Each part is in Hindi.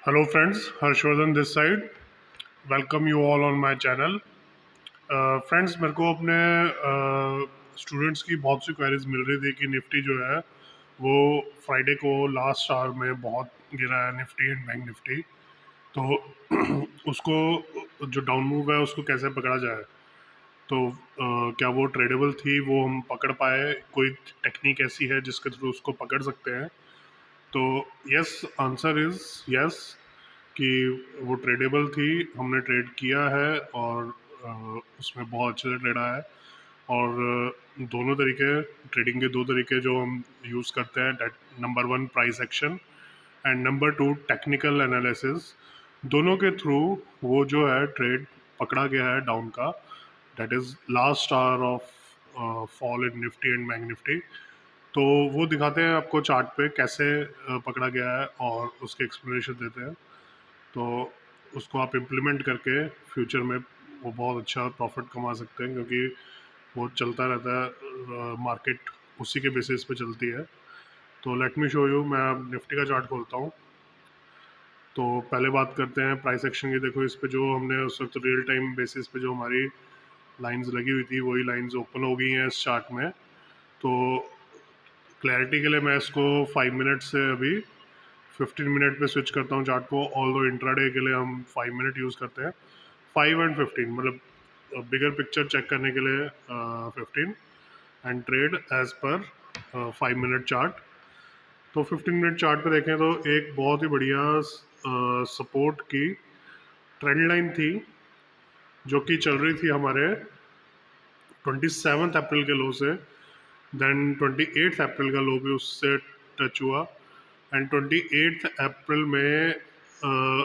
Hello friends, Harshvardhan this side. Welcome you all on my channel. Friends, मेरे को अपने स्टूडेंट्स की बहुत सी क्वेरीज मिल रही थी कि निफ्टी जो है वो फ्राइडे को लास्ट आवर में बहुत गिरा है, निफ्टी एंड बैंक निफ्टी। तो उसको जो डाउन मूव है उसको कैसे पकड़ा जाए। तो क्या वो ट्रेडेबल थी, वो हम पकड़ पाए? कोई टेक्निक ऐसी है जिसके थ्रू उसको पकड़ सकते हैं? तो यस, आंसर इज़ यस कि वो ट्रेडेबल थी। हमने ट्रेड किया है और उसमें बहुत अच्छे से ट्रेड आया है। और दोनों तरीके, ट्रेडिंग के दो तरीके जो हम यूज़ करते हैं, that number one price action and number two technical analysis. दोनों के थ्रू वो जो है ट्रेड पकड़ा गया है डाउन का, that is last hour of fall in Nifty and bank Nifty. तो वो दिखाते हैं आपको चार्ट पे कैसे पकड़ा गया है और उसके एक्सप्लेनेशन देते हैं। तो उसको आप इम्प्लीमेंट करके फ्यूचर में वो बहुत अच्छा प्रॉफिट कमा सकते हैं, क्योंकि वो चलता रहता है, मार्केट उसी के बेसिस पे चलती है। तो लेट मी शो यू। मैं अब निफ्टी का चार्ट खोलता हूँ। तो पहले बात करते हैं प्राइस एक्शन की। देखो, इस पे जो हमने उस वक्त रियल टाइम बेसिस पे जो हमारी लाइंस लगी हुई थी वही लाइंस ओपन हो गई हैं इस चार्ट में। तो क्लैरिटी के लिए मैं इसको 5 मिनट से अभी 15 मिनट पे स्विच करता हूँ चार्ट को। ऑल दो इंट्राडे के लिए हम 5 मिनट यूज़ करते हैं। 5 एंड 15 मतलब बिगर पिक्चर चेक करने के लिए 15 एंड ट्रेड एज पर 5 मिनट चार्ट। तो 15 मिनट चार्ट पे देखें तो एक बहुत ही बढ़िया सपोर्ट की ट्रेंड लाइन थी, जो कि चल रही थी हमारे 27 अप्रैल के लो से। देन 28 अप्रैल का लो भी उससे टच हुआ एंड 28 अप्रैल में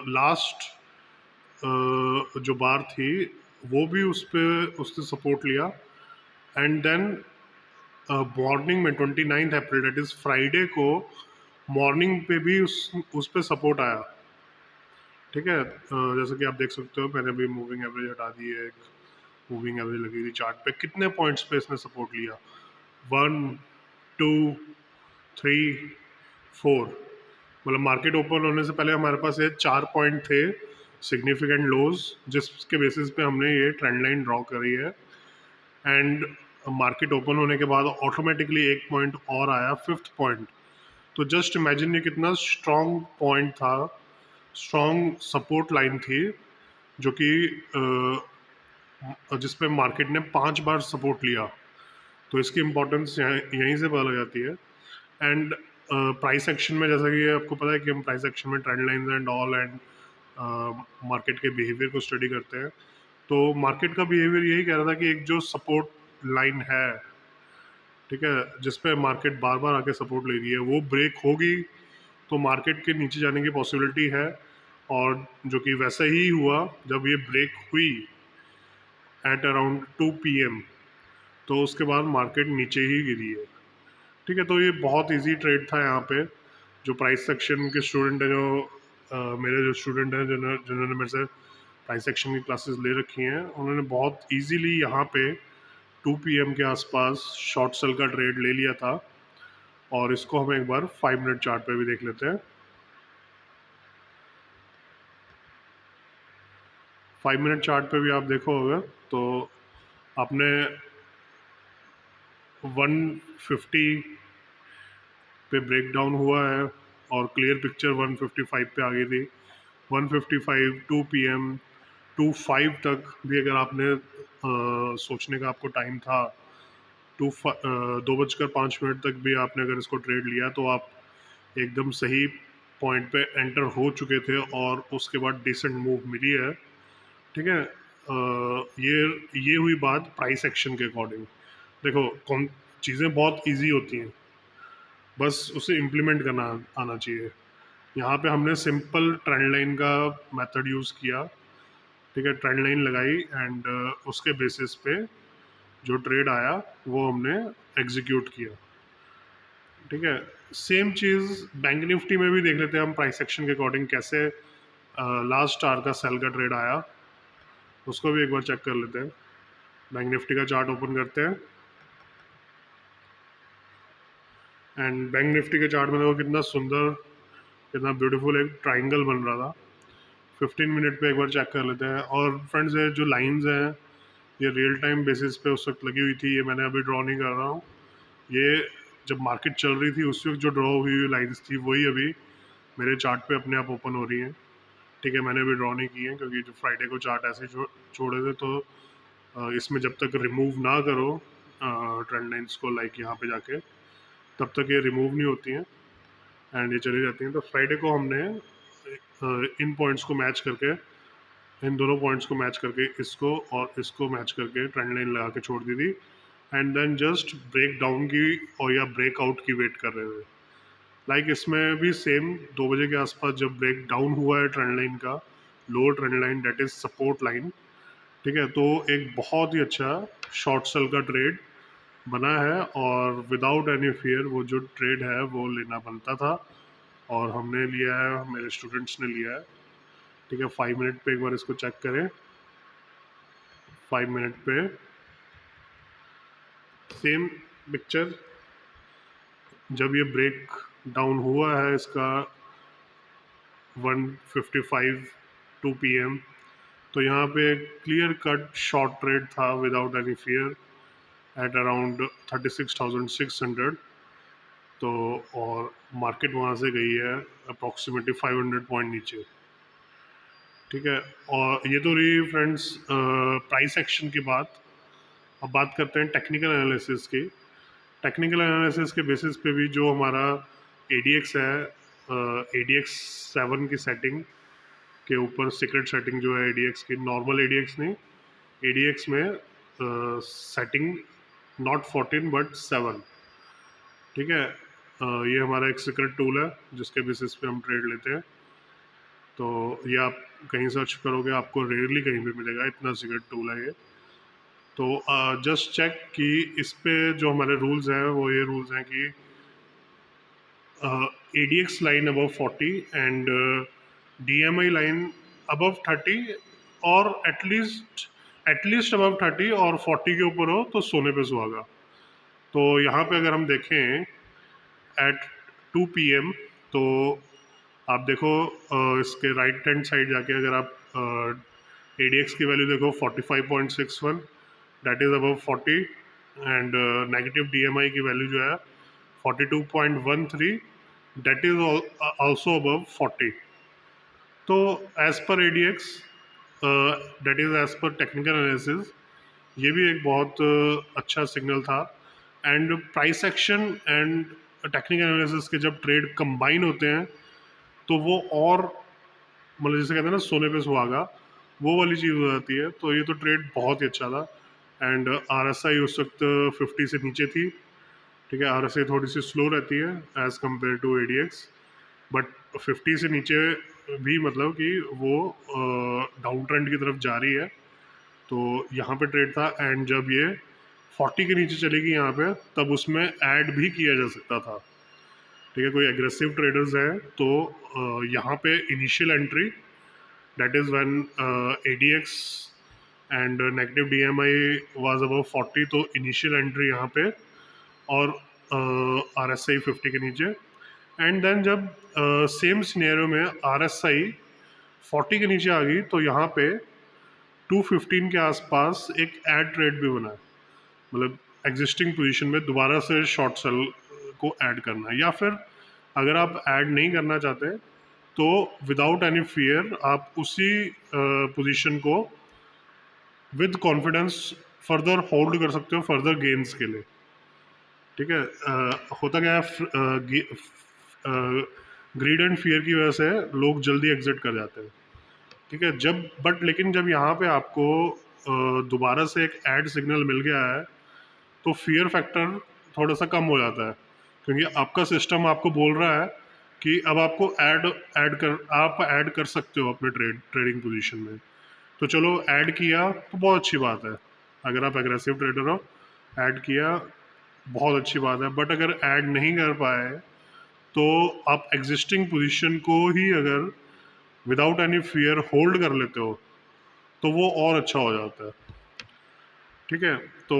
लास्ट जो बार थी वो भी उस पर उसने सपोर्ट लिया। एंड देन मॉर्निंग में 29 अप्रैल, डेट इज़ फ्राइडे को मॉर्निंग पे भी उस पे सपोर्ट आया। ठीक है, जैसे कि आप देख सकते हो, मैंने भी मूविंग एवरेज हटा दी है। एक मूविंग एवरेज लगी थी चार्ट पे। कितने पॉइंट्स पे इसने सपोर्ट लिया? 1, 2, 3, 4। मतलब मार्केट ओपन होने से पहले हमारे पास ये 4 पॉइंट थे, सिग्निफिकेंट लोज, जिसके बेसिस पे हमने ये ट्रेंड लाइन ड्रॉ करी है। एंड मार्केट ओपन होने के बाद ऑटोमेटिकली एक पॉइंट और आया, फिफ्थ पॉइंट। तो जस्ट इमेजिन ये कितना स्ट्रॉन्ग पॉइंट था, स्ट्रॉन्ग सपोर्ट लाइन थी, जो कि जिस पे मार्केट ने 5 बार सपोर्ट लिया। तो इसकी इम्पोर्टेंस यहीं से पता लग जाती है। एंड प्राइस एक्शन में, जैसा कि आपको पता है कि हम प्राइस एक्शन में trend lines and all and market के बिहेवियर को स्टडी करते हैं। तो मार्केट का बिहेवियर यही कह रहा था कि एक जो सपोर्ट लाइन है, ठीक है, जिस पे मार्केट बार बार आके सपोर्ट ले रही है, वो ब्रेक होगी तो मार्केट के नीचे जाने की पॉसिबिलिटी है। और जो कि वैसा ही हुआ, जब ये ब्रेक हुई एट अराउंड 2 PM, तो उसके बाद मार्केट नीचे ही गिरी है। ठीक है, तो ये बहुत इजी ट्रेड था यहाँ पे। जो प्राइस सेक्शन के स्टूडेंट हैं, जो मेरे जो स्टूडेंट हैं जिन्होंने मेरे से प्राइस सेक्शन की क्लासेस ले रखी हैं, उन्होंने बहुत इजीली यहाँ पे 2 PM के आसपास शॉर्ट सेल का ट्रेड ले लिया था। और इसको हम एक बार 5 मिनट चार्ट पे भी देख लेते हैं। 5 मिनट चार्ट पे भी आप देखो अगर, तो आपने 150 पे ब्रेक डाउन हुआ है और क्लियर पिक्चर 155 पे आ गई थी। 155, 2 PM, 25 तक भी अगर आपने सोचने का आपको टाइम था, 2:05 तक भी आपने अगर इसको ट्रेड लिया, तो आप एकदम सही पॉइंट पे एंटर हो चुके थे और उसके बाद डिसेंट मूव मिली है। ठीक है, ये हुई बात प्राइस एक्शन के अकॉर्डिंग। देखो, कौन चीज़ें बहुत इजी होती हैं, बस उसे इम्प्लीमेंट करना आना चाहिए। यहाँ पे हमने सिंपल ट्रेंड लाइन का मेथड यूज़ किया। ठीक है, ट्रेंड लाइन लगाई एंड उसके बेसिस पे जो ट्रेड आया वो हमने एग्जीक्यूट किया। ठीक है, सेम चीज़ बैंक निफ्टी में भी देख लेते हैं हम, प्राइस एक्शन के अकॉर्डिंग कैसे लास्ट आवर का सेल का ट्रेड आया, उसको भी एक बार चेक कर लेते हैं। बैंक निफ्टी का चार्ट ओपन करते हैं एंड बैंक निफ्टी के चार्ट में देखो कितना सुंदर कितना ब्यूटीफुल एक ट्राइंगल बन रहा था। 15 मिनट पे एक बार चेक कर लेते हैं। और फ्रेंड्स ये जो लाइंस हैं ये रियल टाइम बेसिस पे उस वक्त लगी हुई थी, ये मैंने अभी ड्रॉ नहीं कर रहा हूँ। ये जब मार्केट चल रही थी उस वक्त जो ड्रॉ हुई हुई लाइंस थी वही अभी मेरे चार्ट पे अपने आप ओपन हो रही हैं। ठीक है, मैंने अभी ड्रॉ नहीं की है क्योंकि जो फ्राइडे को चार्ट ऐसे छोड़े थे, तो इसमें जब तक रिमूव ना करो ट्रेंड लाइन्स को, लाइक यहाँ पे जाके, तब तक ये रिमूव नहीं होती हैं एंड ये चली जाती हैं। तो फ्राइडे को हमने इन पॉइंट्स को मैच करके, इन दोनों पॉइंट्स को मैच करके, इसको और इसको मैच करके ट्रेंड लाइन लगा के छोड़ दी थी and then just break down की और या ब्रेक आउट की वेट कर रहे थे। लाइक इसमें भी सेम 2 बजे के आसपास जब ब्रेक डाउन हुआ है ट्रेंड लाइन का, lower trend line date is support line, ठीक है, तो एक बहुत ही अच्छा शॉर्ट सेल का ट्रेड बना है और विदाउट एनी फियर वो जो ट्रेड है वो लेना बनता था और हमने लिया है, मेरे स्टूडेंट्स ने लिया है। ठीक है, 5 मिनट पे एक बार इसको चेक करें। 5 मिनट पे सेम पिक्चर, जब ये ब्रेक डाउन हुआ है इसका 1:55 2 PM, तो यहाँ पे क्लियर कट शॉर्ट ट्रेड था without any fear at around 36,600। तो और मार्केट वहाँ से गई है अप्रॉक्सीमेटली 500 पॉइंट नीचे। ठीक है, और ये तो रही फ्रेंड्स प्राइस एक्शन की बात। अब बात करते हैं टेक्निकल एनालिसिस की। टेक्निकल एनालिसिस के बेसिस पे भी जो हमारा ADX है, ADX 7 की सेटिंग के ऊपर सीक्रेट सेटिंग जो है ADX की, नॉर्मल ADX नहीं, ADX में सेटिंग नॉट 14 बट 7। ठीक है, ये हमारा एक सीक्रेट टूल है जिसके बेसिस पे हम ट्रेड लेते हैं। तो ये आप कहीं सर्च करोगे आपको रेयरली कहीं भी मिलेगा, इतना सीक्रेट टूल है ये। तो जस्ट चेक कि इस पे जो हमारे रूल्स हैं वो ये रूल्स हैं कि ADX line above 40 and DMI line above 30 और एटलीस्ट अबव 30 और 40 के ऊपर हो तो सोने पे सुहागा। तो यहाँ पे अगर हम देखें एट 2 PM, तो आप देखो इसके राइट हैंड साइड जाके अगर आप ADX की वैल्यू देखो 45.61, that is above 40 and negative DMI की वैल्यू जो है 42.13, दैट इज ऑल्सो अबव 40। तो as per ADX, that is as per technical analysis, ये भी एक बहुत अच्छा सिग्नल था। And price action and technical analysis के जब ट्रेड कंबाइन होते हैं तो वो और मतलब जैसे कहते हैं ना सोने पे सुहागा, वो वाली चीज़ हो जाती है। तो ये तो ट्रेड बहुत ही अच्छा था एंड RSI उस वक्त 50 से नीचे थी। ठीक है, RSI थोड़ी सी स्लो रहती है as compared to ADX, but 50 से नीचे भी मतलब कि वो डाउन ट्रेंड की तरफ जा रही है। तो यहाँ पे ट्रेड था एंड जब ये 40 के नीचे चलेगी यहाँ पे, तब उसमें ऐड भी किया जा सकता था। ठीक है, कोई एग्रेसिव ट्रेडर्स हैं तो यहाँ पे initial entry, that is when ADX and negative DMI was above 40, तो इनिशियल एंट्री यहाँ पे और RSI 50 के नीचे। एंड देन जब सेम सिनेरियो में RSI 40 के नीचे आ गई तो यहाँ पे 215 के आसपास एक ऐड ट्रेड भी बना है, मतलब एग्जिस्टिंग पोजीशन में दोबारा से शॉर्ट सेल को ऐड करना है। या फिर अगर आप ऐड नहीं करना चाहते तो विदाउट एनी फियर आप उसी पोजीशन को विद कॉन्फिडेंस फर्दर होल्ड कर सकते हो फर्दर गेन्स के लिए। ठीक है, होता क्या है, ग्रीड एंड फियर की वजह से लोग जल्दी एग्जिट कर जाते हैं। ठीक है, जब बट लेकिन जब यहाँ पे आपको दोबारा से एक ऐड सिग्नल मिल गया है तो फियर फैक्टर थोड़ा सा कम हो जाता है, क्योंकि आपका सिस्टम आपको बोल रहा है कि अब आपको आप ऐड कर सकते हो अपने ट्रेडिंग पोजीशन में। तो चलो ऐड किया तो बहुत अच्छी बात है, अगर आप एग्रेसिव ट्रेडर हो ऐड किया बहुत अच्छी बात है। बट अगर ऐड नहीं कर पाए तो आप एग्जिस्टिंग पोजीशन को ही अगर विदाउट एनी फियर होल्ड कर लेते हो तो वो और अच्छा हो जाता है। ठीक है, तो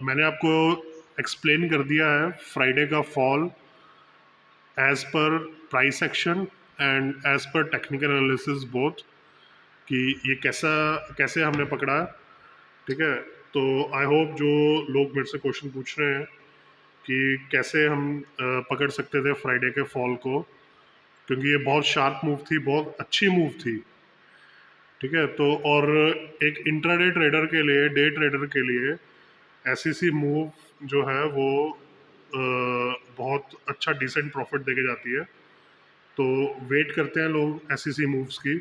मैंने आपको एक्सप्लेन कर दिया है फ्राइडे का fall as per price action and as per technical analysis both, कि ये कैसे हमने पकड़ा, ठीक है। तो आई होप जो लोग मेरे से क्वेश्चन पूछ रहे हैं कि कैसे हम पकड़ सकते थे फ्राइडे के फॉल को, क्योंकि ये बहुत शार्प मूव थी, बहुत अच्छी मूव थी, ठीक है। तो और एक इंट्राडे ट्रेडर के लिए, डे ट्रेडर के लिए ऐसी मूव जो है वो बहुत अच्छा डिसेंट प्रॉफिट देके जाती है। तो वेट करते हैं लोग ऐसी मूव्स की।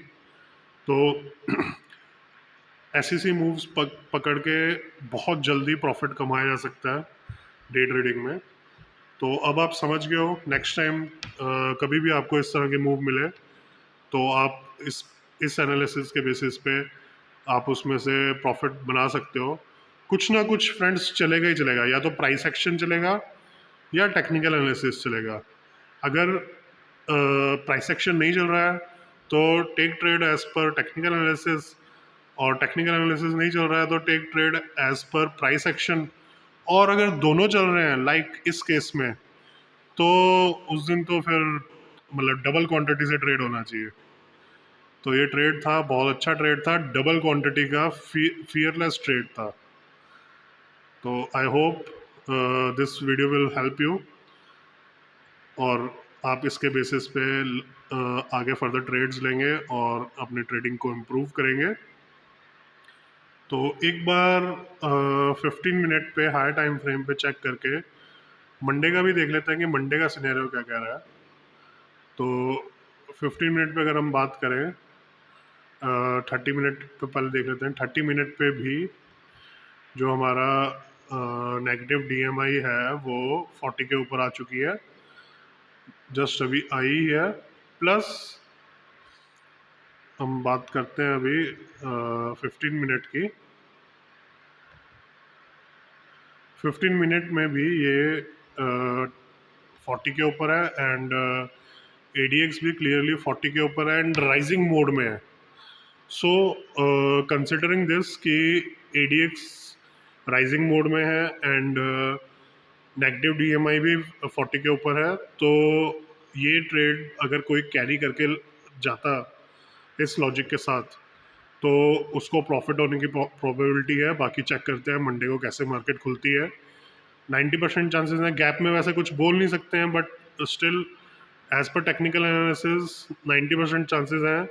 तो ऐसी मूव्स पकड़ के बहुत जल्दी प्रॉफिट कमाया जा सकता है डे ट्रेडिंग में। तो अब आप समझ गए हो, नेक्स्ट टाइम कभी भी आपको इस तरह के मूव मिले तो आप इस एनालिसिस के बेसिस पे आप उसमें से प्रॉफिट बना सकते हो। कुछ ना कुछ फ्रेंड्स चलेगा ही चलेगा, या तो प्राइस एक्शन चलेगा या टेक्निकल एनालिसिस चलेगा। अगर प्राइस एक्शन नहीं चल रहा है तो take trade as per technical analysis, और टेक्निकल एनालिसिस नहीं चल रहा है तो take trade as per price action. और अगर दोनों चल रहे हैं लाइक इस केस में, तो उस दिन तो फिर मतलब डबल क्वांटिटी से ट्रेड होना चाहिए। तो ये ट्रेड था, बहुत अच्छा ट्रेड था, डबल क्वांटिटी का फियरलेस ट्रेड था। तो I hope this video will help you, और आप इसके बेसिस पे आगे फर्दर ट्रेड्स लेंगे और अपनी ट्रेडिंग को इम्प्रूव करेंगे। तो एक बार 15 मिनट पे हाई टाइम फ्रेम पे चेक करके मंडे का भी देख लेते हैं कि मंडे का सिनेरियो क्या कह रहा है। तो 15 मिनट पे अगर हम बात करें, 30 मिनट पे पहले देख लेते हैं। 30 मिनट पे भी जो हमारा नेगेटिव डीएमआई है वो 40 के ऊपर आ चुकी है, जस्ट अभी आई है। प्लस हम बात करते हैं अभी 15 मिनट की। 15 मिनट में भी ये 40 के ऊपर है, एंड एडीएक्स भी क्लियरली 40 के ऊपर है एंड राइजिंग मोड में है। सो कंसिडरिंग दिस कि एडीएक्स राइजिंग मोड में है एंड नेगेटिव डीएमआई भी 40 के ऊपर है, तो ये ट्रेड अगर कोई कैरी करके जाता इस लॉजिक के साथ तो उसको प्रॉफिट होने की प्रोबेबिलिटी है। बाकी चेक करते हैं मंडे को कैसे मार्केट खुलती है। 90% चांसेस हैं। गैप में वैसे कुछ बोल नहीं सकते हैं, but still as per technical analysis 90% chances हैं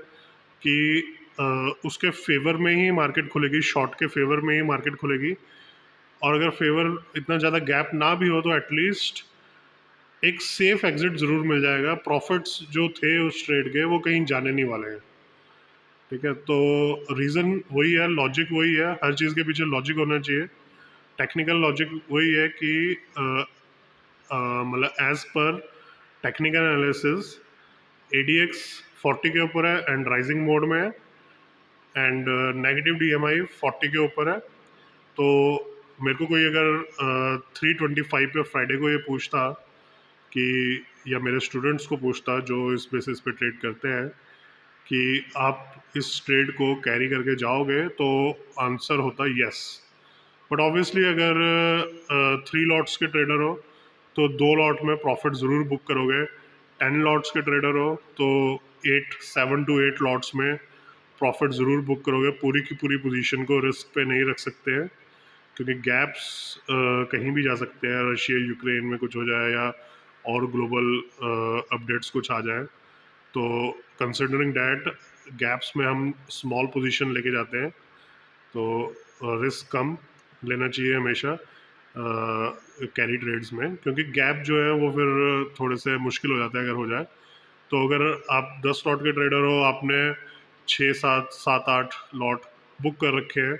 कि उसके फेवर में ही मार्केट खुलेगी, शॉर्ट के फेवर में ही मार्केट खुलेगी। और अगर फेवर इतना ज़्यादा गैप ना भी हो तो एटलीस्ट एक सेफ एग्जिट ज़रूर मिल जाएगा। प्रॉफिट्स जो थे उस ट्रेड के वो कहीं जाने नहीं वाले हैं, ठीक है। तो रीज़न वही है, लॉजिक वही है, हर चीज़ के पीछे लॉजिक होना चाहिए। टेक्निकल लॉजिक वही है कि मतलब as per technical analysis ADX 40 के ऊपर है एंड राइजिंग मोड में है, एंड नेगेटिव डीएमआई 40 के ऊपर है। तो मेरे को कोई अगर 325 पे फ्राइडे को ये पूछता कि, या मेरे स्टूडेंट्स को पूछता जो इस बेसिस पे ट्रेड करते हैं कि आप इस ट्रेड को कैरी करके जाओगे, तो आंसर होता यस। बट ऑब्वियसली अगर 3 लॉट्स के ट्रेडर हो तो 2 लॉट में प्रॉफिट ज़रूर बुक करोगे। 10 लॉट्स के ट्रेडर हो तो 7 to 8 लॉट्स में प्रॉफिट ज़रूर बुक करोगे। पूरी की पूरी पोजीशन को रिस्क पे नहीं रख सकते हैं, क्योंकि गैप्स कहीं भी जा सकते हैं। रशिया यूक्रेन में कुछ हो जाए या और ग्लोबल अपडेट्स कुछ आ जाए, तो कंसिडरिंग डैट गैप्स में हम स्मॉल पोजीशन लेके जाते हैं। तो रिस्क कम लेना चाहिए हमेशा कैरी ट्रेड्स में, क्योंकि गैप जो है वो फिर थोड़े से मुश्किल हो जाता है अगर हो जाए। तो अगर आप 10 लॉट के ट्रेडर हो, आपने 6 7 7 8 लॉट बुक कर रखे हैं,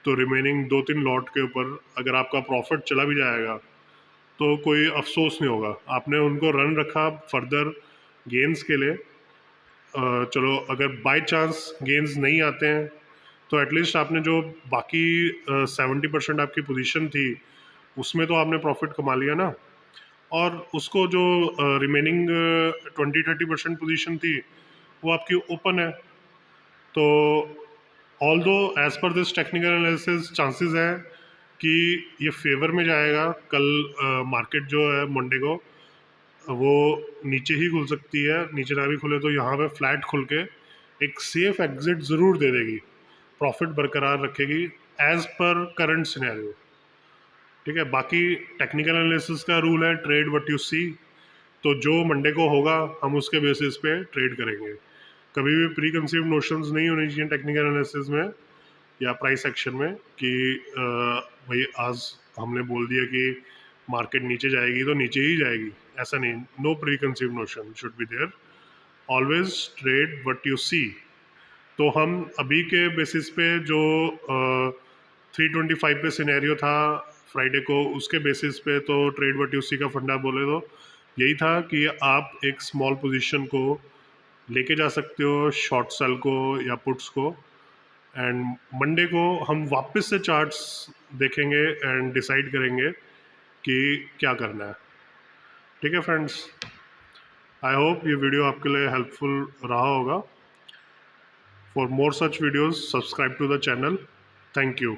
तो रिमेनिंग 2 3 लॉट के ऊपर अगर आपका प्रॉफिट चला भी जाएगा तो कोई अफसोस नहीं होगा, आपने उनको रन रखा फर्दर गेंस के लिए। चलो अगर बाय चांस गेंस नहीं आते हैं तो एटलीस्ट आपने जो बाकी 70% आपकी पोजीशन थी उसमें तो आपने प्रॉफिट कमा लिया ना। और उसको जो रिमेनिंग 20-30% पोजीशन थी वो आपकी ओपन है। तो ऑल दो as per this technical analysis chances है कि ये फेवर में जाएगा कल मार्केट जो है मंडे को वो नीचे ही खुल सकती है, नीचे ना भी खुले तो यहाँ पे फ्लैट खुल के एक सेफ एग्जिट ज़रूर दे देगी, प्रॉफिट बरकरार रखेगी एज पर करंट सिनेरियो। ठीक है, बाकी टेक्निकल एनालिसिस का रूल है ट्रेड व्हाट यू सी, तो जो मंडे को होगा हम उसके बेसिस पे ट्रेड करेंगे। कभी भी प्री कंसीव नोशंस नहीं होनी चाहिए टेक्निकल एनालिसिस में या प्राइस एक्शन में कि भाई आज हमने बोल दिया कि मार्केट नीचे जाएगी तो नीचे ही जाएगी, ऐसा नहीं। No pre conceive notion should be there, always trade what you see. तो हम अभी के बेसिस पे जो 325 पे सिनेरियो था फ्राइडे को, उसके बेसिस पे तो ट्रेड व्हाट यू सी का फंडा बोले तो यही था कि आप एक स्मॉल पोजीशन को लेके जा सकते हो, शॉर्ट सेल को या पुट्स को, एंड मंडे को हम वापस से चार्ट्स देखेंगे एंड डिसाइड करेंगे कि क्या करना है। ठीक है फ्रेंड्स, आई होप ये वीडियो आपके लिए हेल्पफुल रहा होगा। For more such videos subscribe to the channel. Thank you.